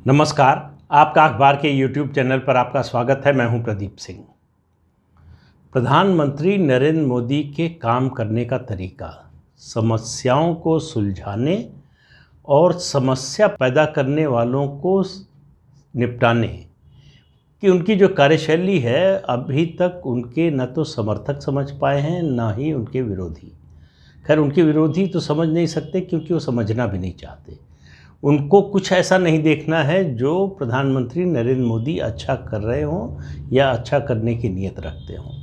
नमस्कार। आपका अखबार के YouTube चैनल पर आपका स्वागत है। मैं हूं प्रदीप सिंह। प्रधानमंत्री नरेंद्र मोदी के काम करने का तरीका, समस्याओं को सुलझाने और समस्या पैदा करने वालों को निपटाने की उनकी जो कार्यशैली है, अभी तक उनके न तो समर्थक समझ पाए हैं न ही उनके विरोधी। खैर, उनके विरोधी तो समझ नहीं सकते क्योंकि वो समझना भी नहीं चाहते। उनको कुछ ऐसा नहीं देखना है जो प्रधानमंत्री नरेंद्र मोदी अच्छा कर रहे हों या अच्छा करने की नीयत रखते हों।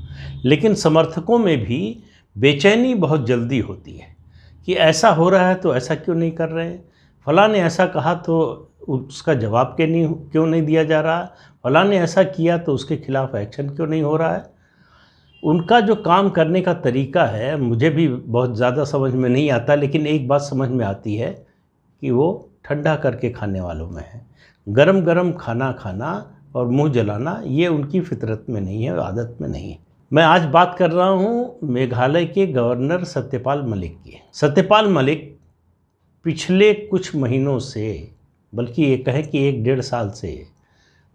लेकिन समर्थकों में भी बेचैनी बहुत जल्दी होती है कि ऐसा हो रहा है तो ऐसा क्यों नहीं कर रहे हैं, फलां ने ऐसा कहा तो उसका जवाब क्यों नहीं दिया जा रहा, फलां ने ऐसा किया तो उसके खिलाफ एक्शन क्यों नहीं हो रहा है। उनका जो काम करने का तरीका है मुझे भी बहुत ज़्यादा समझ में नहीं आता, लेकिन एक बात समझ में आती है कि वो ठंडा करके खाने वालों में है। गरम गरम खाना खाना और मुंह जलाना ये उनकी फितरत में नहीं है, आदत में नहीं है। मैं आज बात कर रहा हूँ मेघालय के गवर्नर सत्यपाल मलिक की। सत्यपाल मलिक पिछले कुछ महीनों से, बल्कि ये कहें कि 1-1.5 साल से,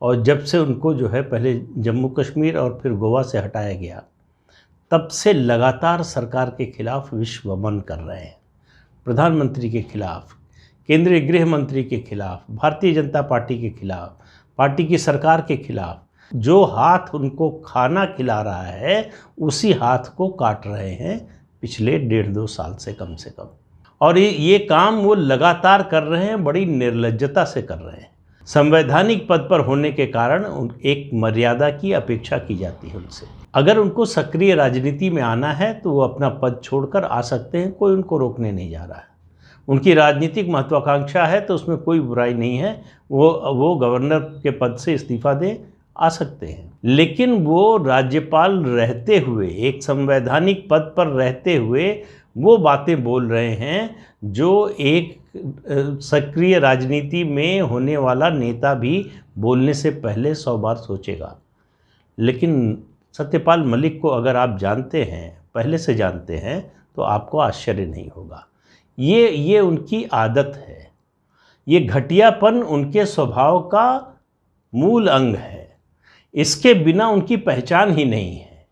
और जब से उनको जो है पहले जम्मू कश्मीर और फिर गोवा से हटाया गया, तब से लगातार सरकार के खिलाफ विश्वमन कर रहे हैं। प्रधानमंत्री के खिलाफ, केंद्रीय गृह मंत्री के खिलाफ, भारतीय जनता पार्टी के खिलाफ, पार्टी की सरकार के खिलाफ। जो हाथ उनको खाना खिला रहा है उसी हाथ को काट रहे हैं पिछले 1.5-2 साल से कम से कम। और ये काम वो लगातार कर रहे हैं, बड़ी निर्लज्जता से कर रहे हैं। संवैधानिक पद पर होने के कारण एक मर्यादा की अपेक्षा की जाती है उनसे। अगर उनको सक्रिय राजनीति में आना है तो वो अपना पद छोड़कर आ सकते हैं, कोई उनको रोकने नहीं जा रहा है। उनकी राजनीतिक महत्वाकांक्षा है तो उसमें कोई बुराई नहीं है, वो गवर्नर के पद से इस्तीफा दे आ सकते हैं। लेकिन वो राज्यपाल रहते हुए, एक संवैधानिक पद पर रहते हुए वो बातें बोल रहे हैं जो एक सक्रिय राजनीति में होने वाला नेता भी बोलने से पहले 100 बार सोचेगा। लेकिन सत्यपाल मलिक को अगर आप जानते हैं, पहले से जानते हैं, तो आपको आश्चर्य नहीं होगा। ये उनकी आदत है, ये घटियापन उनके स्वभाव का मूल अंग है। इसके बिना उनकी पहचान ही नहीं है।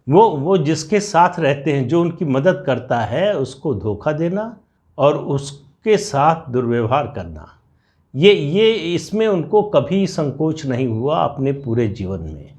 वो जिसके साथ रहते हैं, जो उनकी मदद करता है, उसको धोखा देना और उसके साथ दुर्व्यवहार करना, ये इसमें उनको कभी संकोच नहीं हुआ अपने पूरे जीवन में।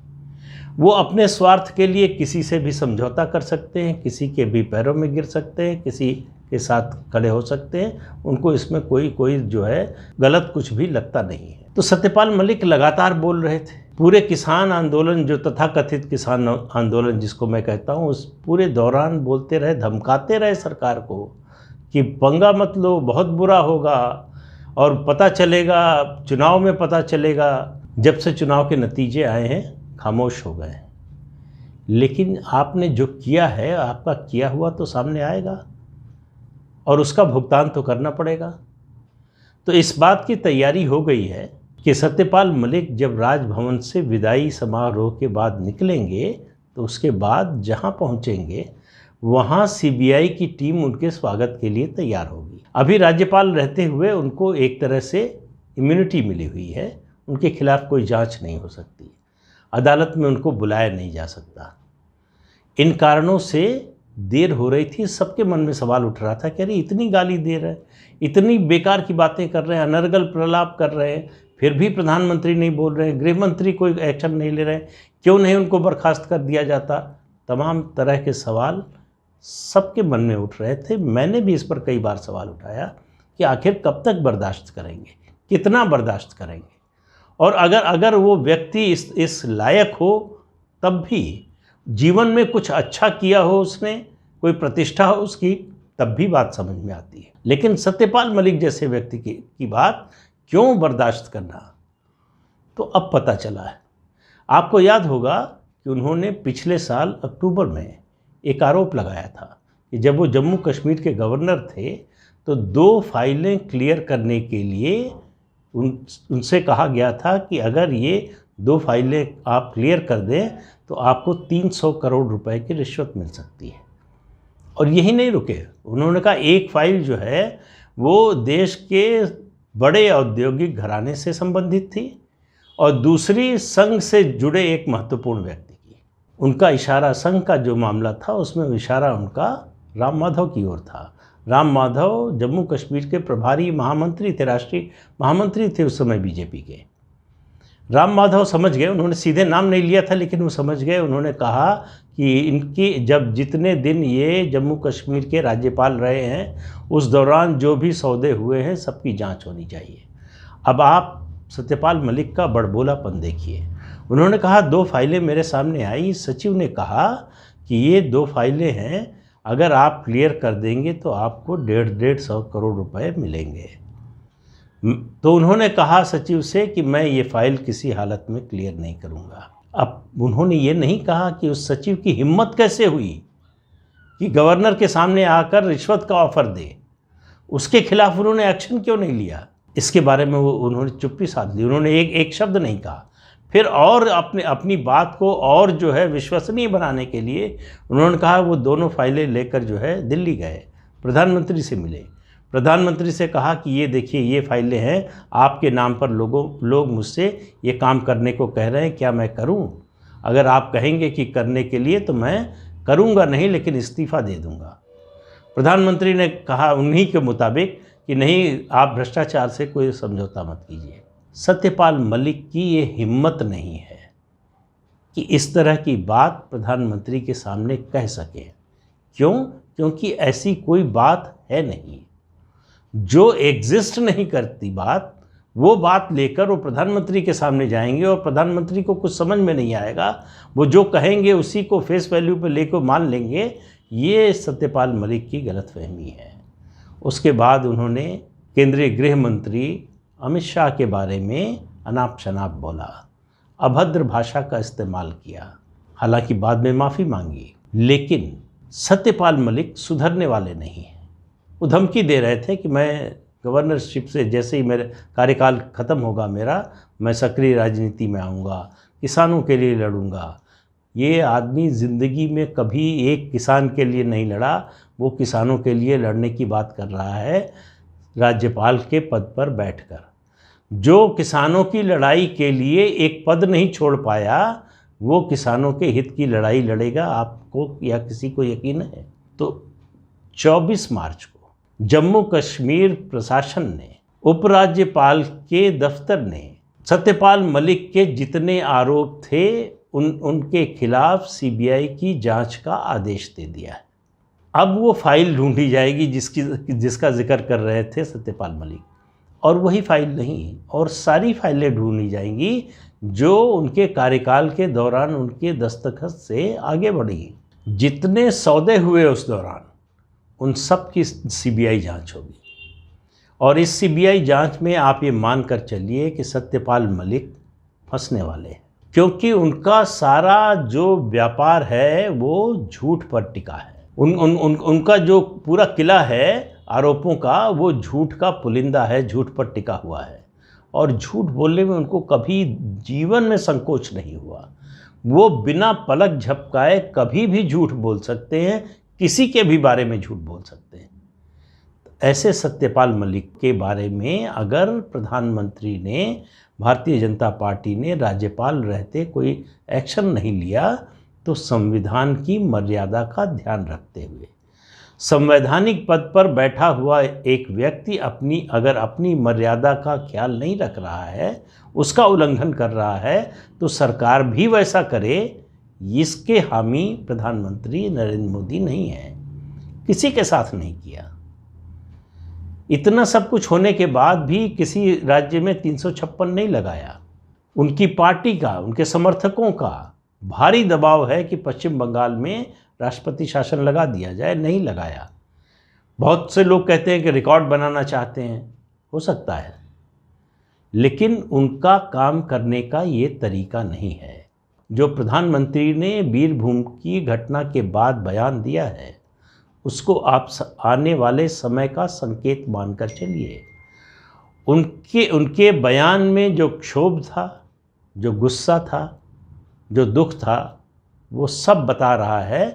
वो अपने स्वार्थ के लिए किसी से भी समझौता कर सकते हैं, किसी के भी पैरों में गिर सकते हैं, किसी के साथ खड़े हो सकते हैं। उनको इसमें कोई जो है गलत कुछ भी लगता नहीं है। तो सत्यपाल मलिक लगातार बोल रहे थे। पूरे किसान आंदोलन, जो तथाकथित किसान आंदोलन जिसको मैं कहता हूँ, उस पूरे दौरान बोलते रहे, धमकाते रहे सरकार को कि पंगा मत लो, बहुत बुरा होगा और पता चलेगा, चुनाव में पता चलेगा। जब से चुनाव के नतीजे आए हैं खामोश हो गए। लेकिन आपने जो किया है, आपका किया हुआ तो सामने आएगा और उसका भुगतान तो करना पड़ेगा। तो इस बात की तैयारी हो गई है कि सत्यपाल मलिक जब राजभवन से विदाई समारोह के बाद निकलेंगे तो उसके बाद जहां पहुंचेंगे वहां सीबीआई की टीम उनके स्वागत के लिए तैयार होगी। अभी राज्यपाल रहते हुए उनको एक तरह से इम्यूनिटी मिली हुई है, उनके खिलाफ कोई जांच नहीं हो सकती, अदालत में उनको बुलाया नहीं जा सकता। इन कारणों से देर हो रही थी। सबके मन में सवाल उठ रहा था कि अरे इतनी गाली दे रहे हैं, इतनी बेकार की बातें कर रहे हैं, अनर्गल प्रलाप कर रहे हैं, फिर भी प्रधानमंत्री नहीं बोल रहे हैं, गृह मंत्री कोई एक्शन नहीं ले रहे हैं, क्यों नहीं उनको बर्खास्त कर दिया जाता। तमाम तरह के सवाल सबके मन में उठ रहे थे। मैंने भी इस पर कई बार सवाल उठाया कि आखिर कब तक बर्दाश्त करेंगे, कितना बर्दाश्त करेंगे, और अगर वो व्यक्ति इस लायक हो, तब भी जीवन में कुछ अच्छा किया हो उसने, कोई प्रतिष्ठा हो उसकी, तब भी बात समझ में आती है। लेकिन सत्यपाल मलिक जैसे व्यक्ति की बात क्यों बर्दाश्त करना, तो अब पता चला है। आपको याद होगा कि उन्होंने पिछले साल अक्टूबर में एक आरोप लगाया था कि जब वो जम्मू कश्मीर के गवर्नर थे तो 2 फाइलें क्लियर करने के लिए उनसे कहा गया था कि अगर ये 2 फाइलें आप क्लियर कर दें तो आपको 300 करोड़ रुपए की रिश्वत मिल सकती है। और यही नहीं रुके, उन्होंने कहा एक फ़ाइल जो है वो देश के बड़े औद्योगिक घराने से संबंधित थी और दूसरी संघ से जुड़े एक महत्वपूर्ण व्यक्ति की। उनका इशारा, संघ का जो मामला था उसमें इशारा उनका राम माधव की ओर था। राम माधव जम्मू कश्मीर के प्रभारी महामंत्री थे, राष्ट्रीय महामंत्री थे उस समय बीजेपी के। राम माधव समझ गए, उन्होंने सीधे नाम नहीं लिया था लेकिन वो समझ गए। उन्होंने कहा कि इनकी जब जितने दिन ये जम्मू कश्मीर के राज्यपाल रहे हैं उस दौरान जो भी सौदे हुए हैं सबकी जांच होनी चाहिए। अब आप सत्यपाल मलिक का बड़बोलापन देखिए। उन्होंने कहा 2 फाइलें मेरे सामने आई, सचिव ने कहा कि ये 2 फाइलें हैं, अगर आप क्लियर कर देंगे तो आपको 150 करोड़ रुपए मिलेंगे। तो उन्होंने कहा सचिव से कि मैं ये फाइल किसी हालत में क्लियर नहीं करूँगा। अब उन्होंने ये नहीं कहा कि उस सचिव की हिम्मत कैसे हुई कि गवर्नर के सामने आकर रिश्वत का ऑफर दे, उसके खिलाफ उन्होंने एक्शन क्यों नहीं लिया। इसके बारे में उन्होंने चुप्पी साध ली, उन्होंने एक शब्द नहीं कहा। फिर और अपनी बात को और जो है विश्वसनीय बनाने के लिए उन्होंने कहा वो दोनों फाइलें लेकर जो है दिल्ली गए, प्रधानमंत्री से मिले, प्रधानमंत्री से कहा कि ये देखिए ये फाइलें हैं, आपके नाम पर लोग मुझसे ये काम करने को कह रहे हैं, क्या मैं करूं? अगर आप कहेंगे कि करने के लिए तो मैं करूंगा नहीं, लेकिन इस्तीफ़ा दे दूंगा। प्रधानमंत्री ने कहा उन्हीं के मुताबिक कि नहीं, आप भ्रष्टाचार से कोई समझौता मत कीजिए। सत्यपाल मलिक की ये हिम्मत नहीं है कि इस तरह की बात प्रधानमंत्री के सामने कह सके। क्यों? क्योंकि ऐसी कोई बात है नहीं, जो एग्जिस्ट नहीं करती बात, वो बात लेकर वो प्रधानमंत्री के सामने जाएंगे और प्रधानमंत्री को कुछ समझ में नहीं आएगा, वो जो कहेंगे उसी को फेस वैल्यू पे लेकर मान लेंगे। ये सत्यपाल मलिक की गलतफहमी है। उसके बाद उन्होंने केंद्रीय गृह मंत्री अमित शाह के बारे में अनाप शनाप बोला, अभद्र भाषा का इस्तेमाल किया, हालांकि बाद में माफ़ी मांगी। लेकिन सत्यपाल मलिक सुधरने वाले नहीं हैं। वो धमकी दे रहे थे कि मैं गवर्नरशिप से जैसे ही मेरा कार्यकाल ख़त्म होगा मैं सक्रिय राजनीति में आऊँगा, किसानों के लिए लड़ूंगा। ये आदमी ज़िंदगी में कभी एक किसान के लिए नहीं लड़ा, वो किसानों के लिए लड़ने की बात कर रहा है राज्यपाल के पद पर बैठकर। जो किसानों की लड़ाई के लिए एक पद नहीं छोड़ पाया, वो किसानों के हित की लड़ाई लड़ेगा, आपको या किसी को यकीन है? तो 24 मार्च को जम्मू कश्मीर प्रशासन ने, उपराज्यपाल के दफ्तर ने सत्यपाल मलिक के जितने आरोप थे उनके खिलाफ सीबीआई की जांच का आदेश दे दिया है। अब वो फाइल ढूंढी जाएगी जिसका जिक्र कर रहे थे सत्यपाल मलिक, और वही फाइल नहीं, और सारी फाइलें ढूंढी जाएंगी जो उनके कार्यकाल के दौरान उनके दस्तखत से आगे बढ़ी। जितने सौदे हुए उस दौरान उन सब की सीबीआई जांच होगी, और इस सीबीआई जांच में आप ये मानकर चलिए कि सत्यपाल मलिक फंसने वाले हैं, क्योंकि उनका सारा जो व्यापार है वो झूठ पर टिका है। उनका जो पूरा किला है आरोपों का, वो झूठ का पुलिंदा है, झूठ पर टिका हुआ है, और झूठ बोलने में उनको कभी जीवन में संकोच नहीं हुआ। वो बिना पलक झपकाए कभी भी झूठ बोल सकते हैं, किसी के भी बारे में झूठ बोल सकते हैं। ऐसे सत्यपाल मलिक के बारे में अगर प्रधानमंत्री ने, भारतीय जनता पार्टी ने राज्यपाल रहते कोई एक्शन नहीं लिया, तो संविधान की मर्यादा का ध्यान रखते हुए, संवैधानिक पद पर बैठा हुआ एक व्यक्ति अगर अपनी मर्यादा का ख्याल नहीं रख रहा है, उसका उल्लंघन कर रहा है, तो सरकार भी वैसा करे, इसके हामी प्रधानमंत्री नरेंद्र मोदी नहीं है, किसी के साथ नहीं किया। इतना सब कुछ होने के बाद भी किसी राज्य में 356 नहीं लगाया। उनकी पार्टी का, उनके समर्थकों का भारी दबाव है कि पश्चिम बंगाल में राष्ट्रपति शासन लगा दिया जाए, नहीं लगाया। बहुत से लोग कहते हैं कि रिकॉर्ड बनाना चाहते हैं, हो सकता है, लेकिन उनका काम करने का ये तरीका नहीं है। जो प्रधानमंत्री ने बीरभूम की घटना के बाद बयान दिया है, उसको आप आने वाले समय का संकेत मानकर चलिए। उनके बयान में जो क्षोभ था, जो गुस्सा था, जो दुख था, वो सब बता रहा है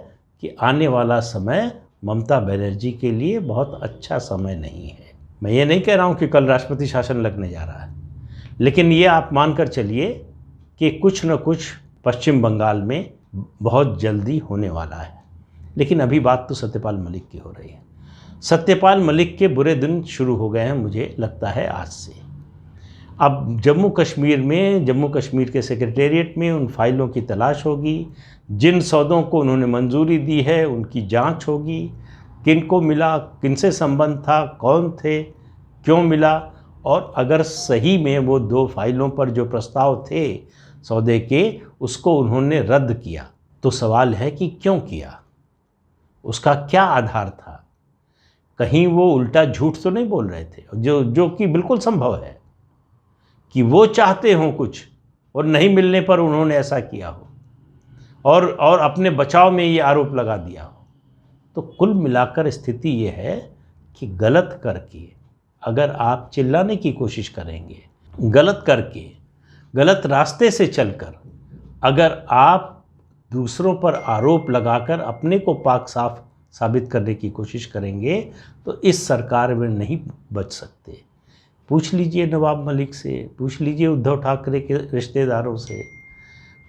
कि आने वाला समय ममता बनर्जी के लिए बहुत अच्छा समय नहीं है। मैं ये नहीं कह रहा हूँ कि कल राष्ट्रपति शासन लगने जा रहा है, लेकिन ये आप मानकर चलिए कि कुछ न कुछ पश्चिम बंगाल में बहुत जल्दी होने वाला है। लेकिन अभी बात तो सत्यपाल मलिक की हो रही है। सत्यपाल मलिक के बुरे दिन शुरू हो गए हैं, मुझे लगता है आज से। अब जम्मू कश्मीर के सेक्रेटेरिएट में उन फाइलों की तलाश होगी, जिन सौदों को उन्होंने मंजूरी दी है उनकी जांच होगी, किनको मिला, किनसे संबंध था, कौन थे, क्यों मिला, और अगर सही में वो 2 फाइलों पर जो प्रस्ताव थे सौदे के उसको उन्होंने रद्द किया, तो सवाल है कि क्यों किया, उसका क्या आधार था। कहीं वो उल्टा झूठ तो नहीं बोल रहे थे, जो कि बिल्कुल संभव है कि वो चाहते हों कुछ और नहीं मिलने पर उन्होंने ऐसा किया हो और अपने बचाव में ये आरोप लगा दिया हो। तो कुल मिलाकर स्थिति ये है कि गलत करके अगर आप चिल्लाने की कोशिश करेंगे, गलत करके, गलत रास्ते से चलकर अगर आप दूसरों पर आरोप लगाकर अपने को पाक साफ साबित करने की कोशिश करेंगे तो इस सरकार में नहीं बच सकते। पूछ लीजिए नवाब मलिक से, पूछ लीजिए उद्धव ठाकरे के रिश्तेदारों से,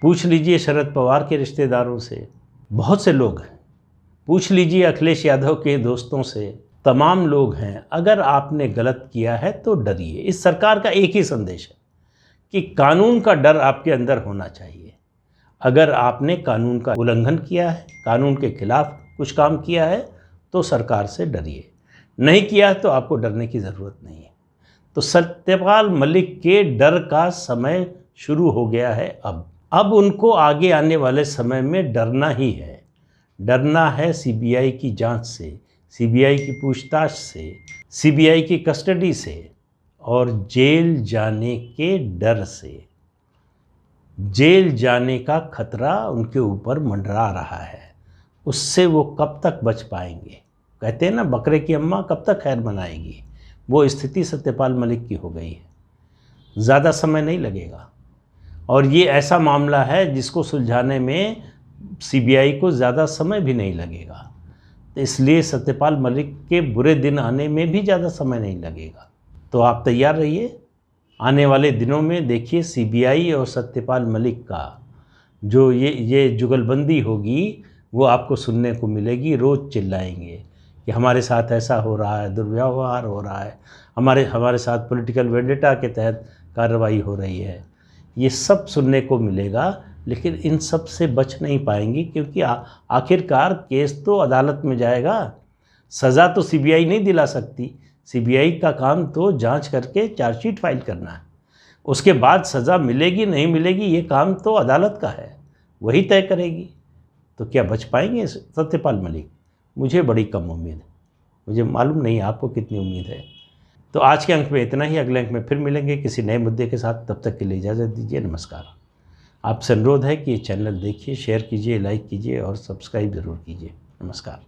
पूछ लीजिए शरद पवार के रिश्तेदारों से, बहुत से लोग हैं, पूछ लीजिए अखिलेश यादव के दोस्तों से, तमाम लोग हैं। अगर आपने गलत किया है तो डरिए। इस सरकार का एक ही संदेश है कि कानून का डर आपके अंदर होना चाहिए। अगर आपने कानून का उल्लंघन किया है, कानून के खिलाफ कुछ काम किया है तो सरकार से डरिए, नहीं किया है तो आपको डरने की ज़रूरत नहीं है। तो सत्यपाल मलिक के डर का समय शुरू हो गया है। अब उनको आगे आने वाले समय में डरना ही है। डरना है सीबीआई की जांच से, सीबीआई की पूछताछ से, सीबीआई की कस्टडी से और जेल जाने के डर से। जेल जाने का खतरा उनके ऊपर मंडरा रहा है, उससे वो कब तक बच पाएंगे। कहते हैं ना, बकरे की अम्मा कब तक खैर मनाएगी। वो स्थिति सत्यपाल मलिक की हो गई है। ज़्यादा समय नहीं लगेगा और ये ऐसा मामला है जिसको सुलझाने में सीबीआई को ज़्यादा समय भी नहीं लगेगा। तो इसलिए सत्यपाल मलिक के बुरे दिन आने में भी ज़्यादा समय नहीं लगेगा। तो आप तैयार रहिए। आने वाले दिनों में देखिए सीबीआई और सत्यपाल मलिक का जो ये जुगलबंदी होगी वो आपको सुनने को मिलेगी। रोज़ चिल्लाएंगे कि हमारे साथ ऐसा हो रहा है, दुर्व्यवहार हो रहा है, हमारे साथ पॉलिटिकल वेंडेटा के तहत कार्रवाई हो रही है। ये सब सुनने को मिलेगा, लेकिन इन सब से बच नहीं पाएंगी क्योंकि आखिरकार केस तो अदालत में जाएगा। सज़ा तो सीबीआई नहीं दिला सकती। सीबीआई का काम तो जांच करके चार्जशीट फाइल करना है। उसके बाद सज़ा मिलेगी नहीं मिलेगी ये काम तो अदालत का है, वही तय करेगी। तो क्या बच पाएंगे सत्यपाल मलिक? मुझे बड़ी कम उम्मीद है। मुझे मालूम नहीं आपको कितनी उम्मीद है। तो आज के अंक में इतना ही। अगले अंक में फिर मिलेंगे किसी नए मुद्दे के साथ। तब तक के लिए इजाज़त दीजिए। नमस्कार। आपसे अनुरोध है कि ये चैनल देखिए, शेयर कीजिए, लाइक कीजिए और सब्सक्राइब ज़रूर कीजिए। नमस्कार।